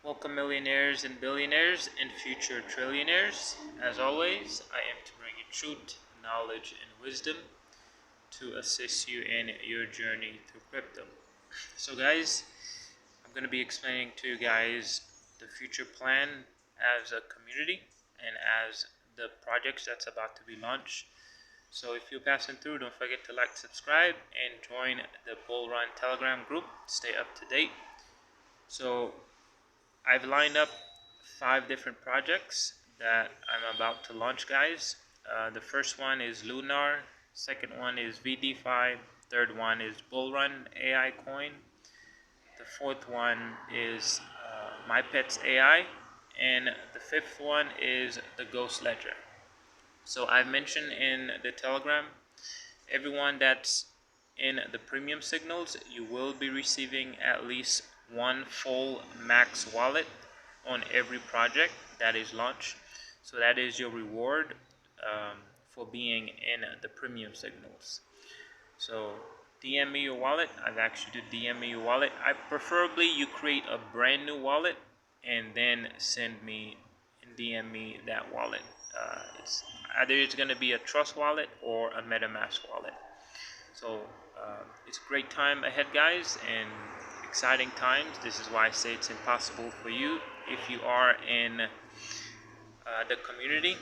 Welcome, millionaires and billionaires and future trillionaires. As always, I am to bring you truth, knowledge, and wisdom to assist you in your journey through crypto. So, guys, I'm going to be explaining to you guys the future plan as a community and as the projects that's about to be launched. So, if you're passing through, don't forget to like, subscribe, and join the Bull Run Telegram group. Stay up to date. So, I've lined up 5 different projects that I'm about to launch, guys. The first one is Lunar, second one is VDFi, third one is Bullrun AI coin, the fourth one is My Pets AI, and the fifth one is the Ghost Ledger. So I've mentioned in the Telegram, everyone that's in the premium signals, you will be receiving at least one full max wallet on every project that is launched. So that is your reward for being in the premium signals. So DM me your wallet. I've asked you to DM me your wallet. I preferably you create a brand new wallet and then send me and DM me that wallet. It's going to be a Trust wallet or a MetaMask wallet. So it's a great time ahead, guys, and exciting times. This is why I say it's impossible for you if you are in the community.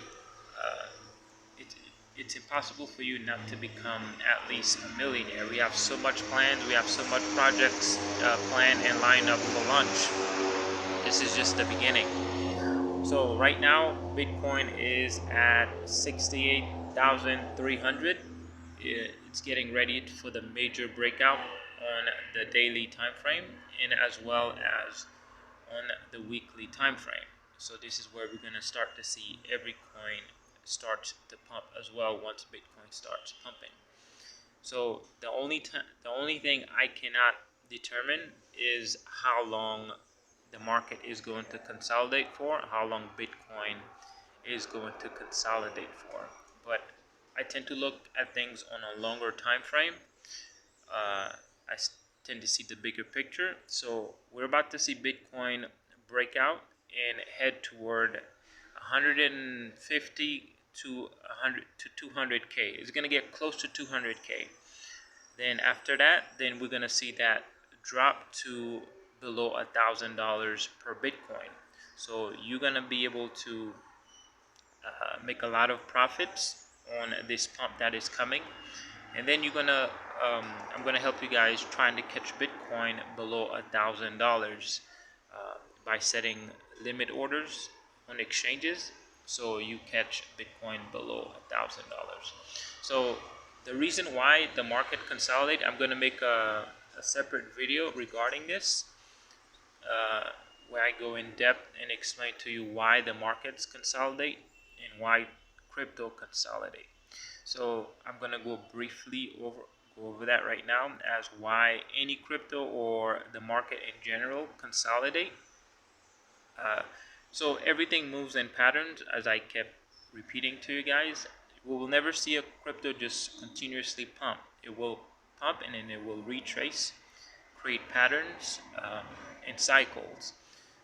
Uh, it, it's impossible for you not to become at least a millionaire. We have so much planned. We have so much projects planned and lined up for launch. This is just the beginning. So right now, Bitcoin is at 68,300. It's getting ready for the major breakout on the daily time frame and as well as on the weekly time frame. So this is where we're going to start to see every coin start to pump as well once Bitcoin starts pumping. So the only thing I cannot determine is how long the market is going to consolidate for, how long Bitcoin is going to consolidate for. But I tend to look at things on a longer time frame. I tend to see the bigger picture. So we're about to see Bitcoin break out and head toward 150 to 100 to 200k. It's going to get close to 200k. Then after that, then we're going to see that drop to below $1,000 per Bitcoin. So you're going to be able to make a lot of profits on this pump that is coming. And then I'm gonna help you guys trying to catch Bitcoin below $1,000 by setting limit orders on exchanges, so you catch Bitcoin below $1,000. So the reason why the market consolidate, I'm gonna make a separate video regarding this, where I go in depth and explain to you why the markets consolidate and why crypto consolidate. So I'm gonna go over that right now as why any crypto or the market in general consolidate. Uh, so everything moves in patterns, as I kept repeating to you guys. We will never see a crypto just continuously pump. It will pump and then it will retrace, create patterns and cycles.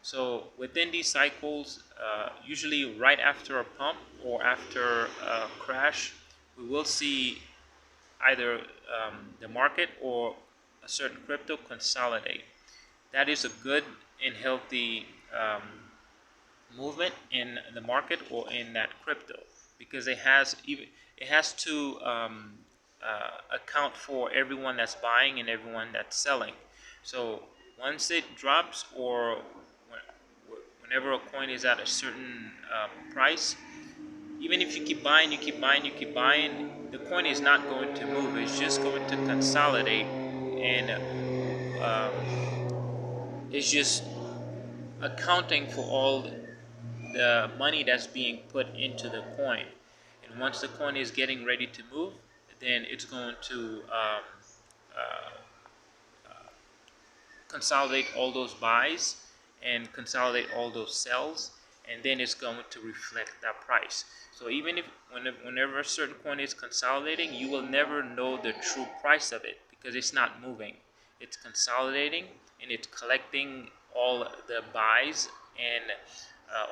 So within these cycles, usually right after a pump or after a crash, we will see either the market or a certain crypto consolidate. That is a good and healthy movement in the market or in that crypto, because it has to account for everyone that's buying and everyone that's selling. So once it drops, or whenever a coin is at a certain price, even if you keep buying, the coin is not going to move. It's just going to consolidate, and it's just accounting for all the money that's being put into the coin. And once the coin is getting ready to move, then it's going to consolidate all those buys and consolidate all those sells, and then it's going to reflect that price. So even if whenever a certain coin is consolidating, you will never know the true price of it because it's not moving. It's consolidating and it's collecting all the buys and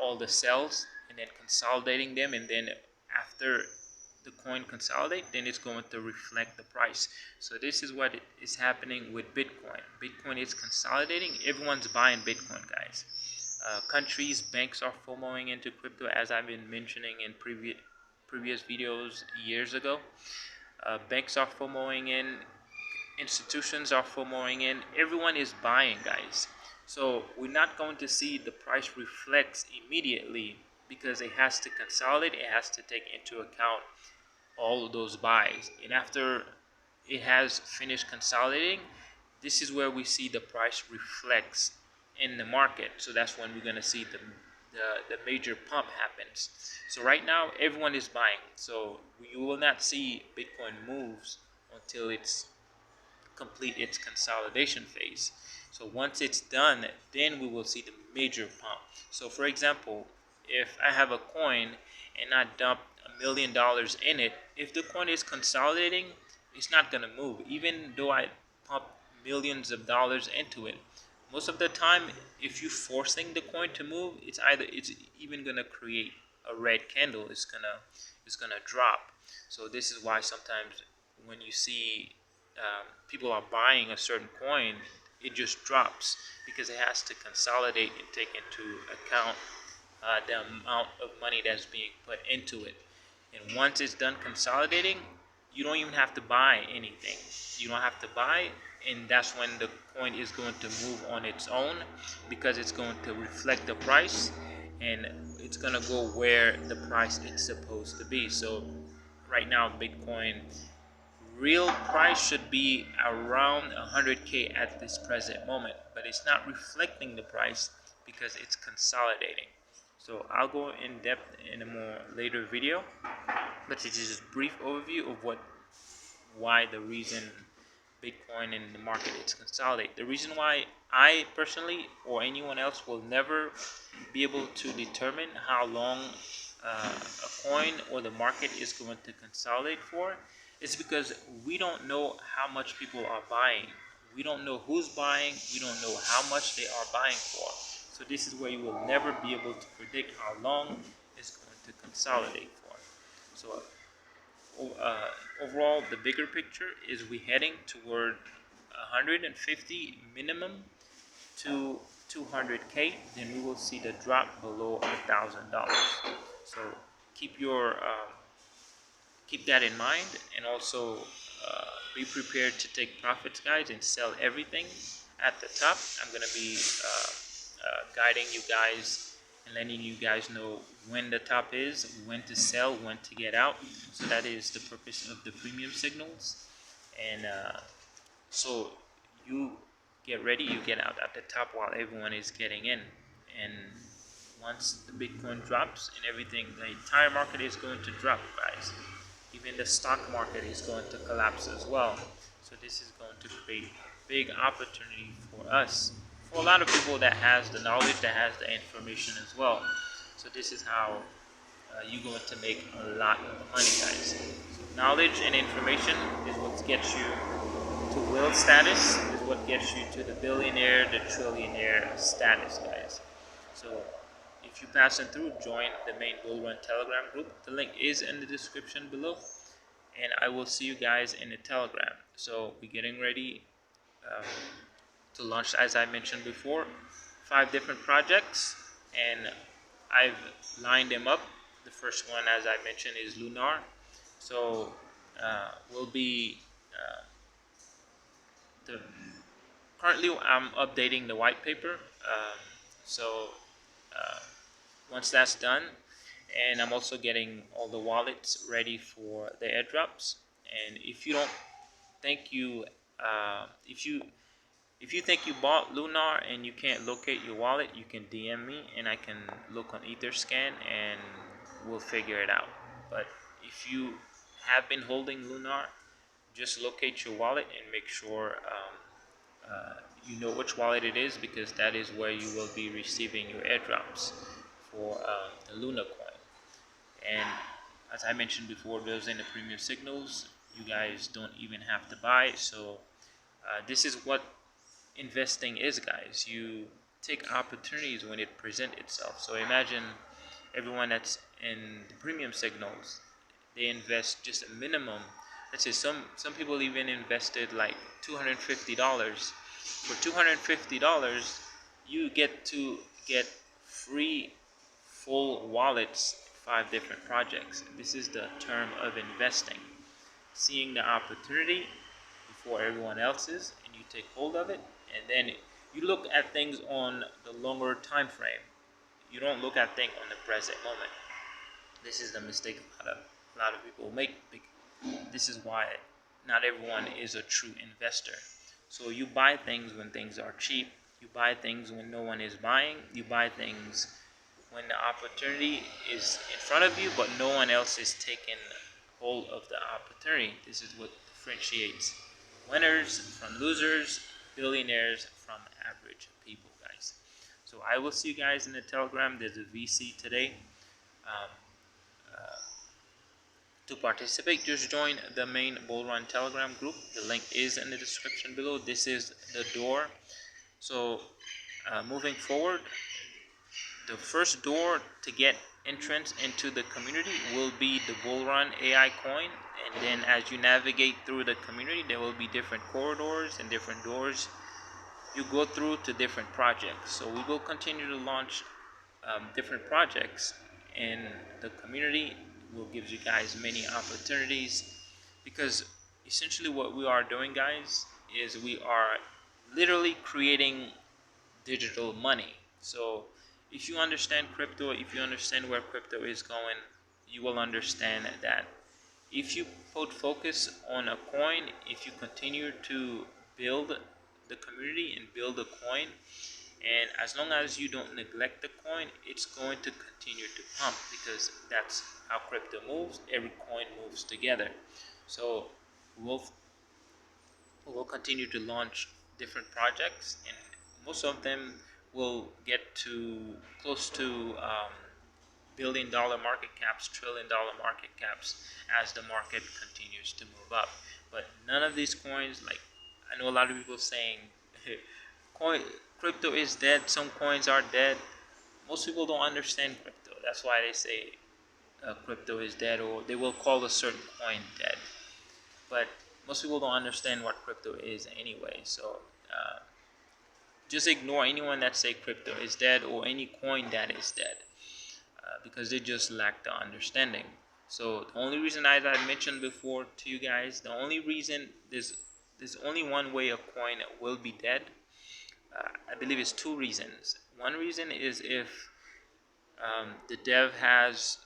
all the sells, and then consolidating them, and then after the coin consolidate, then it's going to reflect the price. So this is what is happening with Bitcoin. Bitcoin is consolidating. Everyone's buying Bitcoin, guys. Countries, banks are FOMOing into crypto, as I've been mentioning in previous videos years ago. Banks are FOMOing in, institutions are FOMOing in, everyone is buying, guys. So we're not going to see the price reflects immediately because it has to consolidate, it has to take into account all of those buys. And after it has finished consolidating, this is where we see the price reflects in the market. So that's when we're going to see the major pump happens. So right now everyone is buying, so you will not see Bitcoin moves until it's complete its consolidation phase. So once it's done, then we will see the major pump. So for example, if I have a coin and I dump $1,000,000 in it, if the coin is consolidating, it's not going to move. Even though I pump millions of dollars into it, most of the time, if you're forcing the coin to move, it's even going to create a red candle. It's gonna drop. So this is why sometimes when you see people are buying a certain coin, it just drops because it has to consolidate and take into account the amount of money that's being put into it. And once it's done consolidating, you don't even have to buy anything. You don't have to buy, and that's when the coin is going to move on its own because it's going to reflect the price, and it's going to go where the price is supposed to be. So right now, Bitcoin real price should be around 100K at this present moment, but it's not reflecting the price because it's consolidating. So I'll go in depth in a more later video, but it's just a brief overview of why the reason Bitcoin in the market is consolidate. The reason why I personally or anyone else will never be able to determine how long a coin or the market is going to consolidate for is because we don't know how much people are buying. We don't know who's buying. We don't know how much they are buying for. So this is where you will never be able to predict how long it's going to consolidate for. So overall, the bigger picture is we heading toward 150 minimum to 200K. Then we will see the drop below $1,000. So keep your keep that in mind, and also be prepared to take profits, guys, and sell everything at the top. I'm going to be guiding you guys and letting you guys know when the top is, when to sell, when to get out. So that is the purpose of the premium signals. And so you get ready, you get out at the top while everyone is getting in. And once the Bitcoin drops and everything, the entire market is going to drop, guys. Even the stock market is going to collapse as well. So this is going to create a big opportunity for us, for a lot of people that has the knowledge, that has the information as well. So this is how you're going to make a lot of money, guys. So knowledge and information is what gets you to wealth status, is what gets you to the billionaire, the trillionaire status, guys. So if you're passing through, join the main Bull Run Telegram group. The link is in the description below, and I will see you guys in the Telegram. So we're getting ready to launch, as I mentioned before, 5 different projects, and I've lined them up. The first one, as I mentioned, is Lunar. So we'll be the currently I'm updating the white paper. So once that's done, and I'm also getting all the wallets ready for the airdrops. And if you don't think you if you think you bought Lunar and you can't locate your wallet, you can DM me and I can look on Etherscan and we'll figure it out. But if you have been holding Lunar, just locate your wallet and make sure you know which wallet it is, because that is where you will be receiving your airdrops for the Luna coin. And as I mentioned before, those in the premium signals, you guys don't even have to buy. So this is what investing is, guys. You take opportunities when it present itself. So imagine everyone that's in the premium signals, they invest just a minimum. Let's say some people even invested like $250. For $250, you get to get free full wallets, 5 different projects. This is the term of investing. Seeing the opportunity before everyone else is, and you take hold of it, and then you look at things on the longer time frame. You don't look at things on the present moment. This is the mistake a lot of people make. This is why not everyone is a true investor. So you buy things when things are cheap. You buy things when no one is buying. You buy things when the opportunity is in front of you, but no one else is taking hold of the opportunity. This is what differentiates winners from losers, billionaires from average people, guys. So I will see you guys in the Telegram. There's a VC today. Um, to participate, just join the main Bull Run Telegram group. The link is in the description below. This is the door. So moving forward, the first door to get entrance into the community will be the Bull Run AI coin. And then as you navigate through the community, there will be different corridors and different doors you go through to different projects. So we will continue to launch different projects in the community. Will give you guys many opportunities, because essentially what we are doing, guys, is we are literally creating digital money. So if you understand crypto, if you understand where crypto is going, you will understand that if you put focus on a coin, if you continue to build the community and build a coin, and as long as you don't neglect the coin, it's going to continue to pump, because that's how crypto moves. Every coin moves together. So we'll continue to launch different projects, and most of them will get to close to billion-dollar market caps, trillion-dollar market caps, as the market continues to move up. But none of these coins, like, I know a lot of people saying coin crypto is dead, some coins are dead. Most people don't understand crypto. That's why they say crypto is dead, or they will call a certain coin dead. But most people don't understand what crypto is anyway. So just ignore anyone that say crypto is dead, or any coin that is dead, because they just lack the understanding. So the only reason, as I mentioned before to you guys, the only reason there's only one way a coin will be dead. I believe it's 2 reasons. One reason is if the dev has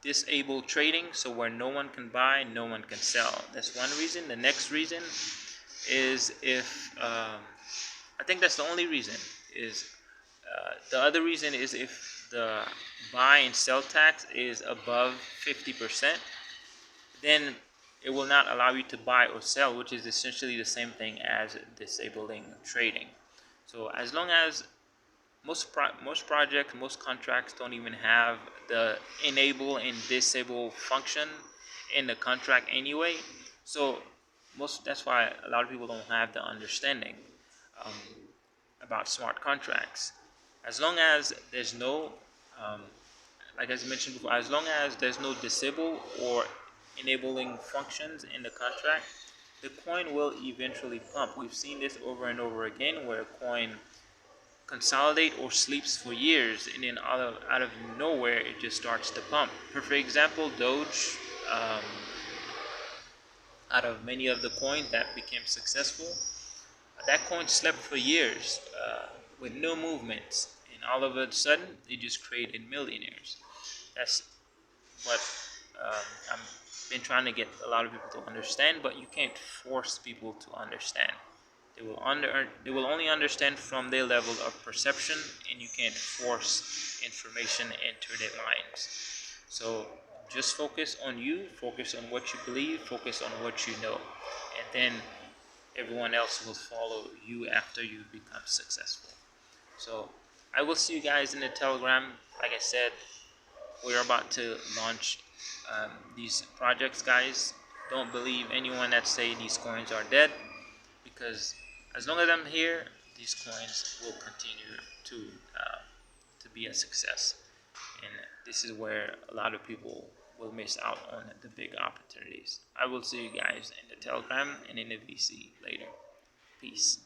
disabled trading, so where no one can buy, no one can sell. That's one reason. The next reason is if I think that's the only reason. Is the other reason is if the buy and sell tax is above 50%, then it will not allow you to buy or sell, which is essentially the same thing as disabling trading. So as long as most projects, most contracts don't even have the enable and disable function in the contract anyway. So that's why a lot of people don't have the understanding um, about smart contracts. As long as there's no like I mentioned before, as long as there's no disable or enabling functions in the contract, the coin will eventually pump. We've seen this over and over again, where a coin consolidate or sleeps for years, and then out of nowhere it just starts to pump. Perfect example, Doge. Out of many of the coins that became successful, that coin slept for years with no movements, and all of a sudden it just created millionaires. That's what I've been trying to get a lot of people to understand, but you can't force people to understand. They will only understand from their level of perception, and you can't force information into their minds. So just focus on you, focus on what you believe, focus on what you know, and then everyone else will follow you after you become successful. So I will see you guys in the Telegram. Like I said, we're about to launch these projects, guys. Don't believe anyone that say these coins are dead, because as long as I'm here, these coins will continue to be a success. And this is where a lot of people will miss out on the big opportunities. I will see you guys in the Telegram and in the VC later. Peace.